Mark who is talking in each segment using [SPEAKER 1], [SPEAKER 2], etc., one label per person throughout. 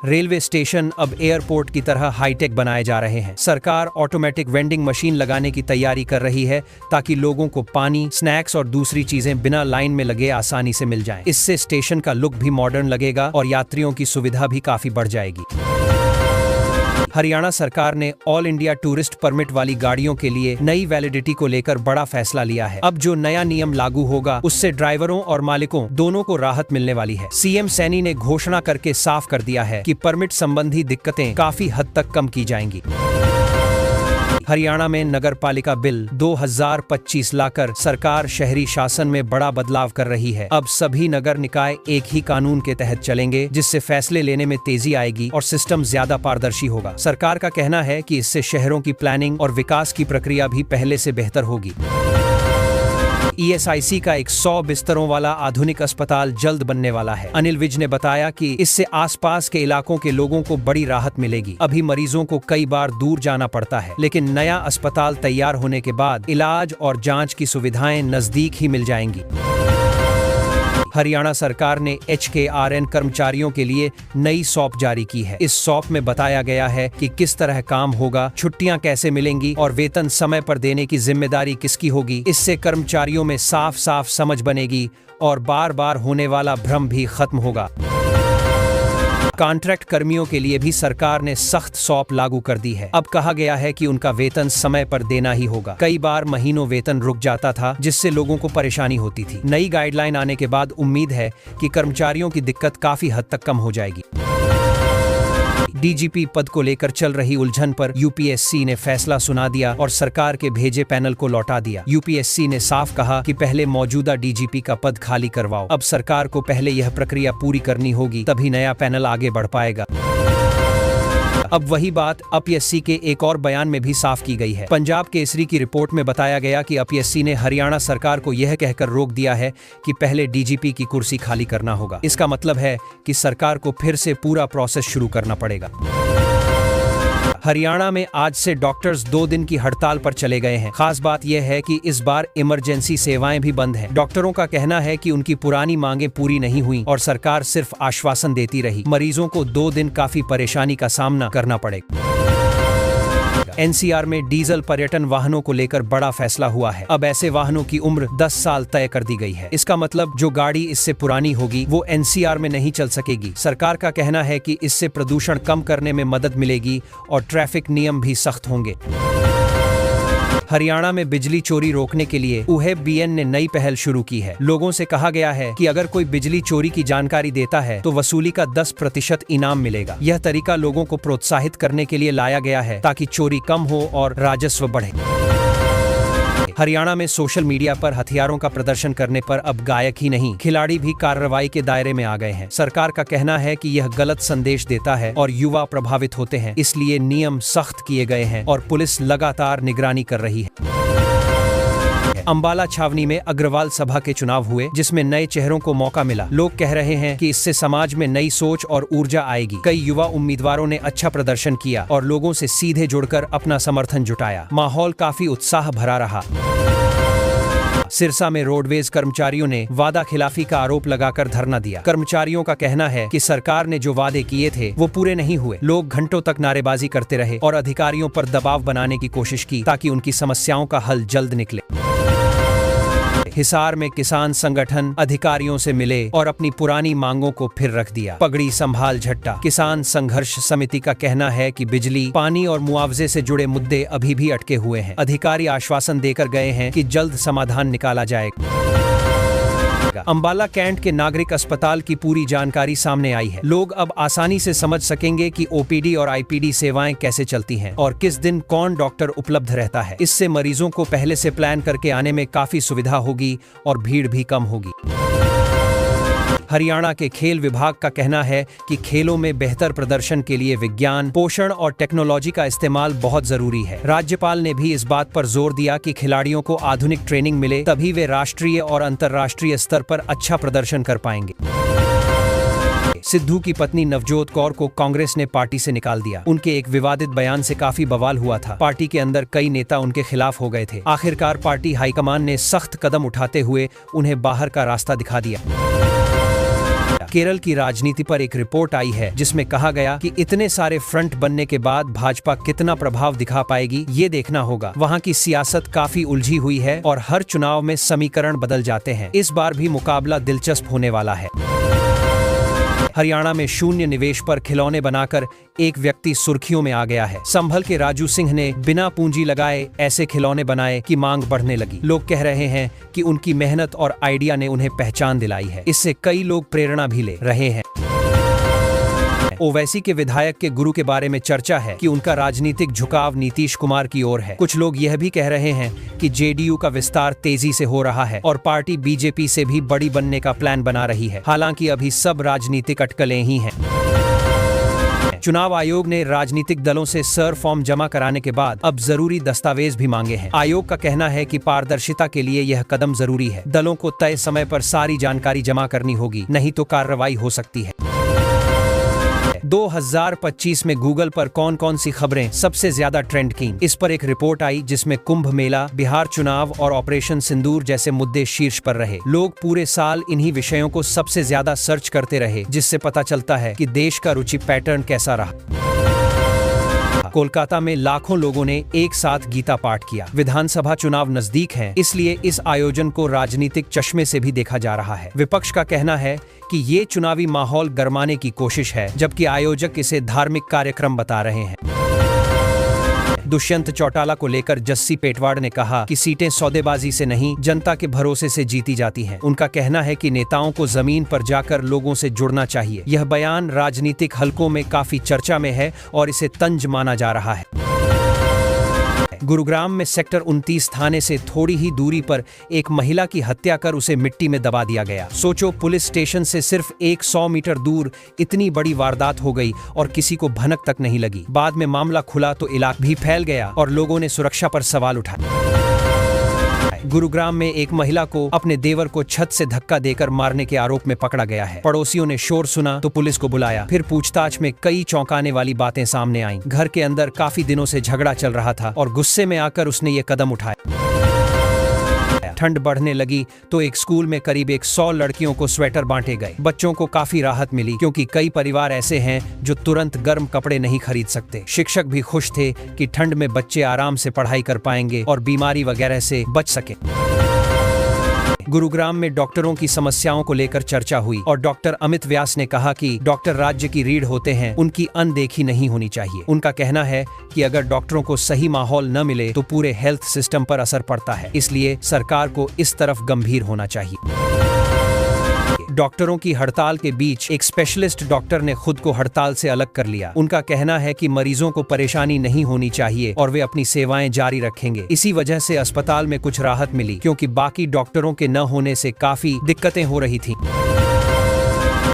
[SPEAKER 1] Railway station अब airport की तरह हाईटेक बनाए जा रहे हैं। सरकार ऑटोमेटिक वेंडिंग मशीन लगाने की तैयारी कर रही है ताकि लोगों को पानी, स्नैक्स और दूसरी चीजें बिना लाइन में लगे आसानी से मिल जाएं। इससे स्टेशन का लुक भी मॉडर्न लगेगा और यात्रियों की सुविधा भी काफी बढ़ जाएगी। हरियाणा सरकार ने ऑल इंडिया टूरिस्ट परमिट वाली गाड़ियों के लिए नई वैलिडिटी को लेकर बड़ा फैसला लिया है। अब जो नया नियम लागू होगा उससे ड्राइवरों और मालिकों दोनों को राहत मिलने वाली है। सीएम सैनी ने घोषणा करके साफ कर दिया है कि परमिट संबंधी दिक्कतें काफी हद तक कम की जाएंगी। हरियाणा में नगर पालिका बिल 2025 लाकर सरकार शहरी शासन में बड़ा बदलाव कर रही है। अब सभी नगर निकाय एक ही कानून के तहत चलेंगे, जिससे फैसले लेने में तेजी आएगी और सिस्टम ज्यादा पारदर्शी होगा। सरकार का कहना है कि इससे शहरों की प्लानिंग और विकास की प्रक्रिया भी पहले से बेहतर होगी। ESIC का एक 100 बिस्तरों वाला आधुनिक अस्पताल जल्द बनने वाला है। अनिल विज ने बताया कि इससे आसपास के इलाकों के लोगों को बड़ी राहत मिलेगी। अभी मरीजों को कई बार दूर जाना पड़ता है, लेकिन नया अस्पताल तैयार होने के बाद इलाज और जांच की सुविधाएं नजदीक ही मिल जाएंगी। हरियाणा सरकार ने HKRN कर्मचारियों के लिए नई सौंप जारी की है। इस सौंप में बताया गया है कि किस तरह काम होगा, छुट्टियां कैसे मिलेंगी और वेतन समय पर देने की जिम्मेदारी किसकी होगी। इससे कर्मचारियों में साफ साफ समझ बनेगी और बार बार होने वाला भ्रम भी खत्म होगा। कॉन्ट्रैक्ट कर्मियों के लिए भी सरकार ने सख्त सौंप लागू कर दी है। अब कहा गया है कि उनका वेतन समय पर देना ही होगा। कई बार महीनों वेतन रुक जाता था, जिससे लोगों को परेशानी होती थी। नई गाइडलाइन आने के बाद उम्मीद है कि कर्मचारियों की दिक्कत काफी हद तक कम हो जाएगी। DGP पद को लेकर चल रही उलझन पर UPSC ने फैसला सुना दिया और सरकार के भेजे पैनल को लौटा दिया। UPSC ने साफ कहा कि पहले मौजूदा DGP का पद खाली करवाओ। अब सरकार को पहले यह प्रक्रिया पूरी करनी होगी, तभी नया पैनल आगे बढ़ पाएगा। अब वही बात UPSC के एक और बयान में भी साफ की गई है। पंजाब केसरी की रिपोर्ट में बताया गया कि UPSC ने हरियाणा सरकार को यह कहकर रोक दिया है कि पहले DGP की कुर्सी खाली करना होगा। इसका मतलब है कि सरकार को फिर से पूरा प्रोसेस शुरू करना पड़ेगा। हरियाणा में आज से डॉक्टर्स 2 दिन की हड़ताल पर चले गए हैं। खास बात यह है कि इस बार इमरजेंसी सेवाएं भी बंद हैं। डॉक्टरों का कहना है कि उनकी पुरानी मांगें पूरी नहीं हुई और सरकार सिर्फ आश्वासन देती रही। मरीजों को 2 दिन काफी परेशानी का सामना करना पड़ेगा। NCR में डीजल पर्यटन वाहनों को लेकर बड़ा फैसला हुआ है। अब ऐसे वाहनों की उम्र 10 साल तय कर दी गई है। इसका मतलब जो गाड़ी इससे पुरानी होगी वो NCR में नहीं चल सकेगी। सरकार का कहना है कि इससे प्रदूषण कम करने में मदद मिलेगी और ट्रैफिक नियम भी सख्त होंगे। हरियाणा में बिजली चोरी रोकने के लिए UHEB ने नई पहल शुरू की है। लोगों से कहा गया है कि अगर कोई बिजली चोरी की जानकारी देता है तो वसूली का 10% इनाम मिलेगा। यह तरीका लोगों को प्रोत्साहित करने के लिए लाया गया है ताकि चोरी कम हो और राजस्व बढ़े। हरियाणा में सोशल मीडिया पर हथियारों का प्रदर्शन करने पर अब गायक ही नहीं, खिलाड़ी भी कार्रवाई के दायरे में आ गए हैं। सरकार का कहना है कि यह गलत संदेश देता है और युवा प्रभावित होते हैं, इसलिए नियम सख्त किए गए हैं और पुलिस लगातार निगरानी कर रही है। अंबाला छावनी में अग्रवाल सभा के चुनाव हुए, जिसमें नए चेहरों को मौका मिला। लोग कह रहे हैं कि इससे समाज में नई सोच और ऊर्जा आएगी। कई युवा उम्मीदवारों ने अच्छा प्रदर्शन किया और लोगों से सीधे जुड़कर अपना समर्थन जुटाया। माहौल काफी उत्साह भरा रहा। सिरसा में रोडवेज कर्मचारियों ने वादा खिलाफी का आरोप लगाकर धरना दिया। कर्मचारियों का कहना है कि सरकार ने जो वादे किए थे वो पूरे नहीं हुए। लोग घंटों तक नारेबाजी करते रहे और अधिकारियों पर दबाव बनाने की कोशिश की ताकि उनकी समस्याओं का हल जल्द निकले। हिसार में किसान संगठन अधिकारियों से मिले और अपनी पुरानी मांगों को फिर रख दिया। पगड़ी संभाल झट्टा। किसान संघर्ष समिति का कहना है कि बिजली, पानी और मुआवजे से जुड़े मुद्दे अभी भी अटके हुए हैं। अधिकारी आश्वासन देकर गए हैं कि जल्द समाधान निकाला जाएगा। अंबाला कैंट के नागरिक अस्पताल की पूरी जानकारी सामने आई है। लोग अब आसानी से समझ सकेंगे कि OPD और IPD सेवाएं कैसे चलती हैं और किस दिन कौन डॉक्टर उपलब्ध रहता है। इससे मरीजों को पहले से प्लान करके आने में काफी सुविधा होगी और भीड़ भी कम होगी। हरियाणा के खेल विभाग का कहना है कि खेलों में बेहतर प्रदर्शन के लिए विज्ञान, पोषण और टेक्नोलॉजी का इस्तेमाल बहुत जरूरी है। राज्यपाल ने भी इस बात पर जोर दिया कि खिलाड़ियों को आधुनिक ट्रेनिंग मिले, तभी वे राष्ट्रीय और अंतर्राष्ट्रीय स्तर पर अच्छा प्रदर्शन कर पाएंगे। सिद्धू की पत्नी नवजोत कौर को कांग्रेस ने पार्टी से निकाल दिया। उनके एक विवादित बयान से काफी बवाल हुआ था। पार्टी के अंदर कई नेता उनके खिलाफ हो गए थे। आखिरकार पार्टी हाईकमान ने सख्त कदम उठाते हुए उन्हें बाहर का रास्ता दिखा दिया। केरल की राजनीति पर एक रिपोर्ट आई है जिसमें कहा गया कि इतने सारे फ्रंट बनने के बाद भाजपा कितना प्रभाव दिखा पाएगी ये देखना होगा। वहाँ की सियासत काफी उलझी हुई है और हर चुनाव में समीकरण बदल जाते हैं। इस बार भी मुकाबला दिलचस्प होने वाला है। हरियाणा में शून्य निवेश पर खिलौने बनाकर एक व्यक्ति सुर्खियों में आ गया है। संभल के राजू सिंह ने बिना पूंजी लगाए ऐसे खिलौने बनाए कि मांग बढ़ने लगी। लोग कह रहे हैं कि उनकी मेहनत और आइडिया ने उन्हें पहचान दिलाई है। इससे कई लोग प्रेरणा भी ले रहे हैं। ओवैसी के विधायक के गुरु के बारे में चर्चा है कि उनका राजनीतिक झुकाव नीतीश कुमार की ओर है। कुछ लोग यह भी कह रहे हैं कि जेडीयू का विस्तार तेजी से हो रहा है और पार्टी बीजेपी से भी बड़ी बनने का प्लान बना रही है। हालांकि अभी सब राजनीतिक अटकलें ही हैं। चुनाव आयोग ने राजनीतिक दलों से सर फॉर्म जमा कराने के बाद अब जरूरी दस्तावेज भी मांगे हैं। आयोग का कहना है कि पारदर्शिता के लिए यह कदम जरूरी है। दलों को तय समय पर सारी जानकारी जमा करनी होगी, नहीं तो कार्रवाई हो सकती है। 2025 में गूगल पर कौन कौन सी खबरें सबसे ज्यादा ट्रेंड की, इस पर एक रिपोर्ट आई जिसमें कुंभ मेला, बिहार चुनाव और ऑपरेशन सिंदूर जैसे मुद्दे शीर्ष पर रहे। लोग पूरे साल इन्हीं विषयों को सबसे ज्यादा सर्च करते रहे, जिससे पता चलता है कि देश का रुचि पैटर्न कैसा रहा। कोलकाता में लाखों लोगों ने एक साथ गीता पाठ किया। विधानसभा चुनाव नजदीक हैं, इसलिए इस आयोजन को राजनीतिक चश्मे से भी देखा जा रहा है। विपक्ष का कहना है कि ये चुनावी माहौल गरमाने की कोशिश है, जबकि आयोजक इसे धार्मिक कार्यक्रम बता रहे हैं। दुष्यंत चौटाला को लेकर जस्सी पेटवाड़ ने कहा कि सीटें सौदेबाजी से नहीं, जनता के भरोसे से जीती जाती हैं। उनका कहना है कि नेताओं को जमीन पर जाकर लोगों से जुड़ना चाहिए। यह बयान राजनीतिक हलकों में काफी चर्चा में है और इसे तंज माना जा रहा है। गुरुग्राम में सेक्टर 29 थाने से थोड़ी ही दूरी पर एक महिला की हत्या कर उसे मिट्टी में दबा दिया गया। सोचो, पुलिस स्टेशन से सिर्फ 100 मीटर दूर इतनी बड़ी वारदात हो गई और किसी को भनक तक नहीं लगी। बाद में मामला खुला तो इलाका भी फैल गया और लोगों ने सुरक्षा पर सवाल उठाए। गुरुग्राम में एक महिला को अपने देवर को छत से धक्का देकर मारने के आरोप में पकड़ा गया है। पड़ोसियों ने शोर सुना तो पुलिस को बुलाया। फिर पूछताछ में कई चौंकाने वाली बातें सामने आईं। घर के अंदर काफी दिनों से झगड़ा चल रहा था और गुस्से में आकर उसने ये कदम उठाया। ठंड बढ़ने लगी तो एक स्कूल में करीब 100 लड़कियों को स्वेटर बांटे गए। बच्चों को काफी राहत मिली क्योंकि कई परिवार ऐसे हैं जो तुरंत गर्म कपड़े नहीं खरीद सकते। शिक्षक भी खुश थे कि ठंड में बच्चे आराम से पढ़ाई कर पाएंगे और बीमारी वगैरह से बच सके। गुरुग्राम में डॉक्टरों की समस्याओं को लेकर चर्चा हुई और डॉक्टर अमित व्यास ने कहा कि डॉक्टर राज्य की रीढ़ होते हैं, उनकी अनदेखी नहीं होनी चाहिए। उनका कहना है कि अगर डॉक्टरों को सही माहौल न मिले तो पूरे हेल्थ सिस्टम पर असर पड़ता है, इसलिए सरकार को इस तरफ गंभीर होना चाहिए। डॉक्टरों की हड़ताल के बीच एक स्पेशलिस्ट डॉक्टर ने खुद को हड़ताल से अलग कर लिया। उनका कहना है कि मरीजों को परेशानी नहीं होनी चाहिए और वे अपनी सेवाएं जारी रखेंगे। इसी वजह से अस्पताल में कुछ राहत मिली क्योंकि बाकी डॉक्टरों के न होने से काफी दिक्कतें हो रही थीं।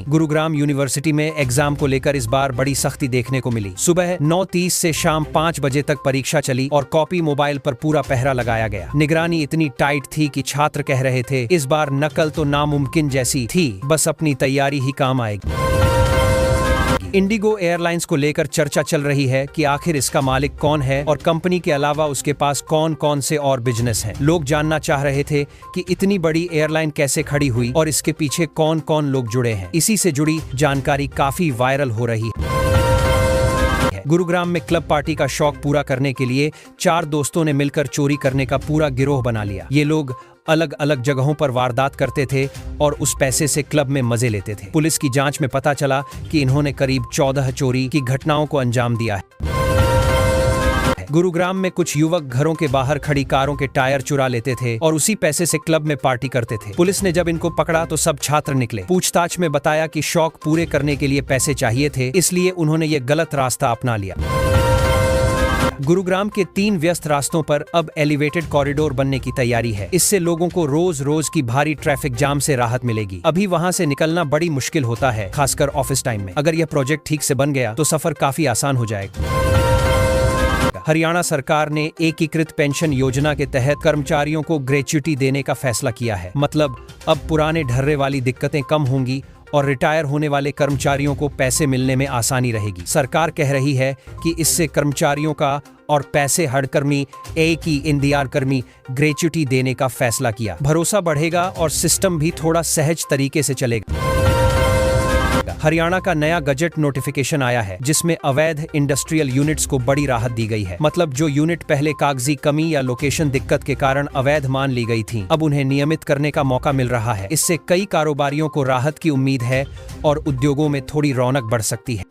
[SPEAKER 1] गुरुग्राम यूनिवर्सिटी में एग्जाम को लेकर इस बार बड़ी सख्ती देखने को मिली। सुबह 9:30 से शाम 5 बजे तक परीक्षा चली और कॉपी मोबाइल पर पूरा पहरा लगाया गया। निगरानी इतनी टाइट थी कि छात्र कह रहे थे इस बार नकल तो नामुमकिन जैसी थी, बस अपनी तैयारी ही काम आएगी। इंडिगो एयरलाइंस को लेकर चर्चा चल रही है कि आखिर इसका मालिक कौन है और कंपनी के अलावा उसके पास कौन कौन से और बिजनेस हैं। लोग जानना चाह रहे थे कि इतनी बड़ी एयरलाइन कैसे खड़ी हुई और इसके पीछे कौन कौन लोग जुड़े हैं। इसी से जुड़ी जानकारी काफी वायरल हो रही है। गुरुग्राम में क्लब पार्टी का शौक पूरा करने के लिए 4 दोस्तों ने मिलकर चोरी करने का पूरा गिरोह बना लिया। ये लोग अलग अलग जगहों पर वारदात करते थे और उस पैसे से क्लब में मजे लेते थे। पुलिस की जांच में पता चला कि इन्होंने करीब 14 चोरी की घटनाओं को अंजाम दिया है। गुरुग्राम में कुछ युवक घरों के बाहर खड़ी कारों के टायर चुरा लेते थे और उसी पैसे से क्लब में पार्टी करते थे। पुलिस ने जब इनको पकड़ा तो सब छात्र निकले। पूछताछ में बताया कि शौक पूरे करने के लिए पैसे चाहिए थे, इसलिए उन्होंने ये गलत रास्ता अपना लिया। गुरुग्राम के 3 व्यस्त रास्तों पर अब एलिवेटेड कॉरिडोर बनने की तैयारी है। इससे लोगों को रोज रोज की भारी ट्रैफिक जाम से राहत मिलेगी। अभी वहां से निकलना बड़ी मुश्किल होता है, खासकर ऑफिस टाइम में। अगर यह प्रोजेक्ट ठीक से बन गया तो सफर काफी आसान हो जाएगा। हरियाणा सरकार ने एकीकृत पेंशन योजना के तहत कर्मचारियों को ग्रेच्युटी देने का फैसला किया है। मतलब अब पुराने ढर्रे वाली दिक्कतें कम होंगी और रिटायर होने वाले कर्मचारियों को पैसे मिलने में आसानी रहेगी। सरकार कह रही है कि इससे कर्मचारियों का और पैसे हड़कर्मी एक ही इंतजार कर्मी ग्रेच्युटी देने का फैसला किया। भरोसा बढ़ेगा और सिस्टम भी थोड़ा सहज तरीके से चलेगा। हरियाणा का नया गजट नोटिफिकेशन आया है जिसमें अवैध इंडस्ट्रियल यूनिट्स को बड़ी राहत दी गई है। मतलब जो यूनिट पहले कागजी कमी या लोकेशन दिक्कत के कारण अवैध मान ली गई थी, अब उन्हें नियमित करने का मौका मिल रहा है। इससे कई कारोबारियों को राहत की उम्मीद है और उद्योगों में थोड़ी रौनक बढ़ सकती है।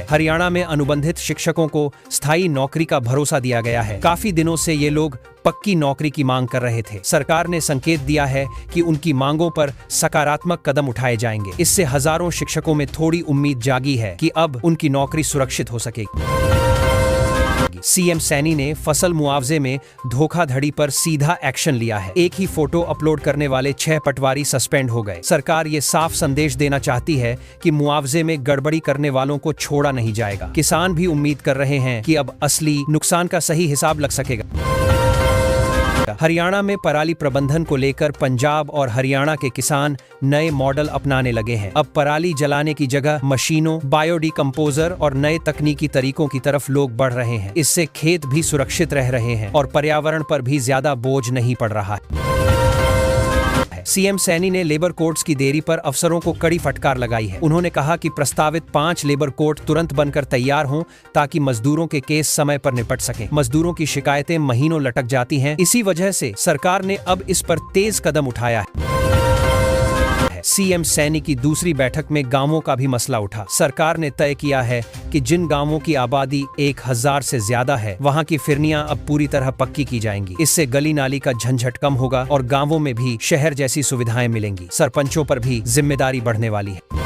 [SPEAKER 1] हरियाणा में अनुबंधित शिक्षकों को स्थायी नौकरी का भरोसा दिया गया है। काफी दिनों से ये लोग पक्की नौकरी की मांग कर रहे थे। सरकार ने संकेत दिया है कि उनकी मांगों पर सकारात्मक कदम उठाए जाएंगे। इससे हजारों शिक्षकों में थोड़ी उम्मीद जागी है कि अब उनकी नौकरी सुरक्षित हो सकेगी। सीएम सैनी ने फसल मुआवजे में धोखाधड़ी पर सीधा एक्शन लिया है। एक ही फोटो अपलोड करने वाले 6 पटवारी सस्पेंड हो गए। सरकार ये साफ संदेश देना चाहती है कि मुआवजे में गड़बड़ी करने वालों को छोड़ा नहीं जाएगा। किसान भी उम्मीद कर रहे हैं कि अब असली नुकसान का सही हिसाब लग सकेगा। हरियाणा में पराली प्रबंधन को लेकर पंजाब और हरियाणा के किसान नए मॉडल अपनाने लगे हैं। अब पराली जलाने की जगह मशीनों, बायोडिकम्पोजर और नए तकनीकी तरीकों की तरफ लोग बढ़ रहे हैं। इससे खेत भी सुरक्षित रह रहे हैं और पर्यावरण पर भी ज्यादा बोझ नहीं पड़ रहा है। सीएम सैनी ने लेबर कोर्ट्स की देरी पर अफसरों को कड़ी फटकार लगाई है। उन्होंने कहा कि प्रस्तावित 5 लेबर कोर्ट तुरंत बनकर तैयार हों ताकि मजदूरों के केस समय पर निपट सकें। मजदूरों की शिकायतें महीनों लटक जाती हैं। इसी वजह से सरकार ने अब इस पर तेज कदम उठाया है। सीएम सैनी की दूसरी बैठक में गांवों का भी मसला उठा। सरकार ने तय किया है कि जिन गांवों की आबादी 1000 से ज्यादा है, वहां की फिरनियां अब पूरी तरह पक्की की जाएंगी। इससे गली नाली का झंझट कम होगा और गांवों में भी शहर जैसी सुविधाएं मिलेंगी। सरपंचों पर भी जिम्मेदारी बढ़ने वाली है।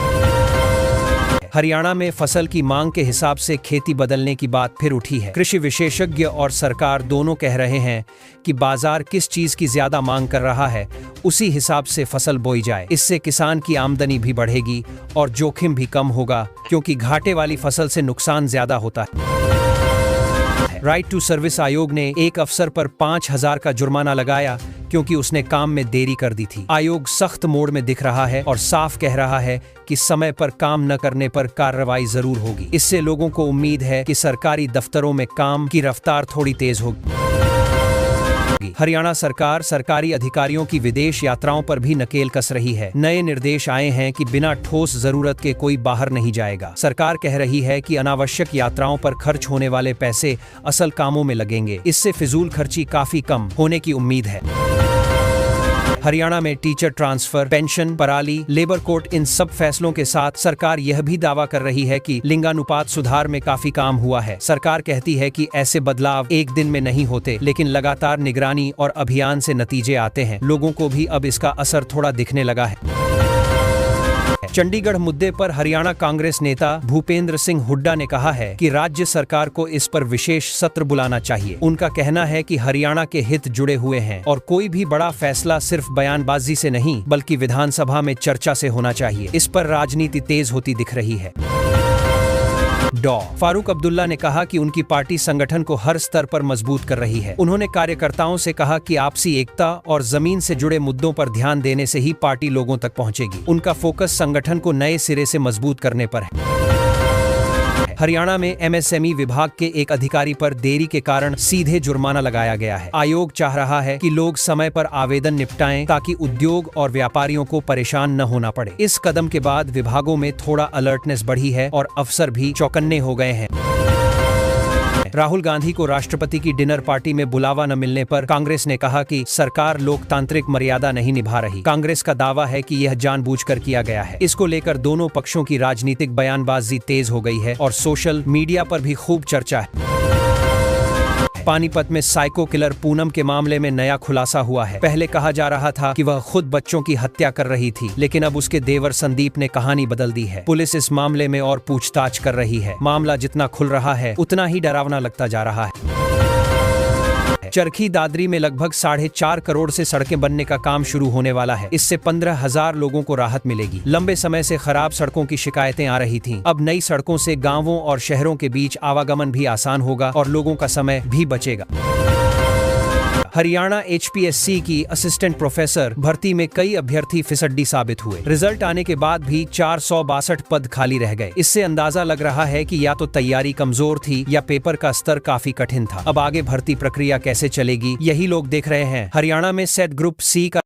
[SPEAKER 1] हरियाणा में फसल की मांग के हिसाब से खेती बदलने की बात फिर उठी है। कृषि विशेषज्ञ और सरकार दोनों कह रहे हैं कि बाजार किस चीज की ज्यादा मांग कर रहा है, उसी हिसाब से फसल बोई जाए। इससे किसान की आमदनी भी बढ़ेगी और जोखिम भी कम होगा, क्योंकि घाटे वाली फसल से नुकसान ज्यादा होता है। राइट टू सर्विस आयोग ने एक अफसर पर 5000 का जुर्माना लगाया क्योंकि उसने काम में देरी कर दी थी। आयोग सख्त मोड में दिख रहा है और साफ कह रहा है कि समय पर काम न करने पर कार्रवाई जरूर होगी। इससे लोगों को उम्मीद है कि सरकारी दफ्तरों में काम की रफ्तार थोड़ी तेज होगी। हरियाणा सरकार सरकारी अधिकारियों की विदेश यात्राओं पर भी नकेल कस रही है। नए निर्देश आए हैं कि बिना ठोस जरूरत के कोई बाहर नहीं जाएगा। सरकार कह रही है कि अनावश्यक यात्राओं पर खर्च होने वाले पैसे असल कामों में लगेंगे। इससे फिजूल खर्ची काफी कम होने की उम्मीद है। हरियाणा में टीचर ट्रांसफर, पेंशन, पराली, लेबर कोर्ट, इन सब फैसलों के साथ सरकार यह भी दावा कर रही है कि लिंगानुपात सुधार में काफी काम हुआ है। सरकार कहती है कि ऐसे बदलाव एक दिन में नहीं होते, लेकिन लगातार निगरानी और अभियान से नतीजे आते हैं। लोगों को भी अब इसका असर थोड़ा दिखने लगा है। चंडीगढ़ मुद्दे पर हरियाणा कांग्रेस नेता भूपेंद्र सिंह हुड्डा ने कहा है कि राज्य सरकार को इस पर विशेष सत्र बुलाना चाहिए। उनका कहना है कि हरियाणा के हित जुड़े हुए हैं और कोई भी बड़ा फैसला सिर्फ बयानबाजी से नहीं बल्कि विधानसभा में चर्चा से होना चाहिए। इस पर राजनीति तेज होती दिख रही है। फारूक अब्दुल्ला ने कहा कि उनकी पार्टी संगठन को हर स्तर पर मजबूत कर रही है। उन्होंने कार्यकर्ताओं से कहा कि आपसी एकता और जमीन से जुड़े मुद्दों पर ध्यान देने से ही पार्टी लोगों तक पहुंचेगी। उनका फोकस संगठन को नए सिरे से मजबूत करने पर है। हरियाणा में एमएसएमई विभाग के एक अधिकारी पर देरी के कारण सीधे जुर्माना लगाया गया है। आयोग चाह रहा है कि लोग समय पर आवेदन निपटाएं ताकि उद्योग और व्यापारियों को परेशान न होना पड़े। इस कदम के बाद विभागों में थोड़ा अलर्टनेस बढ़ी है और अफसर भी चौकन्ने हो गए हैं। राहुल गांधी को राष्ट्रपति की डिनर पार्टी में बुलावा न मिलने पर कांग्रेस ने कहा कि सरकार लोकतांत्रिक मर्यादा नहीं निभा रही। कांग्रेस का दावा है कि यह जानबूझकर किया गया है। इसको लेकर दोनों पक्षों की राजनीतिक बयानबाजी तेज हो गई है और सोशल मीडिया पर भी खूब चर्चा है। पानीपत में साइको किलर पूनम के मामले में नया खुलासा हुआ है। पहले कहा जा रहा था कि वह खुद बच्चों की हत्या कर रही थी, लेकिन अब उसके देवर संदीप ने कहानी बदल दी है। पुलिस इस मामले में और पूछताछ कर रही है। मामला जितना खुल रहा है उतना ही डरावना लगता जा रहा है। चरखी दादरी में लगभग 4.5 करोड़ से सड़कें बनने का काम शुरू होने वाला है। इससे 15,000 लोगों को राहत मिलेगी। लंबे समय से खराब सड़कों की शिकायतें आ रही थीं। अब नई सड़कों से गांवों और शहरों के बीच आवागमन भी आसान होगा और लोगों का समय भी बचेगा। हरियाणा HPSC की असिस्टेंट प्रोफेसर भर्ती में कई अभ्यर्थी फिसड्डी साबित हुए। रिजल्ट आने के बाद भी 462 पद खाली रह गए। इससे अंदाजा लग रहा है कि या तो तैयारी कमजोर थी या पेपर का स्तर काफी कठिन था। अब आगे भर्ती प्रक्रिया कैसे चलेगी, यही लोग देख रहे हैं। हरियाणा में सेट ग्रुप C का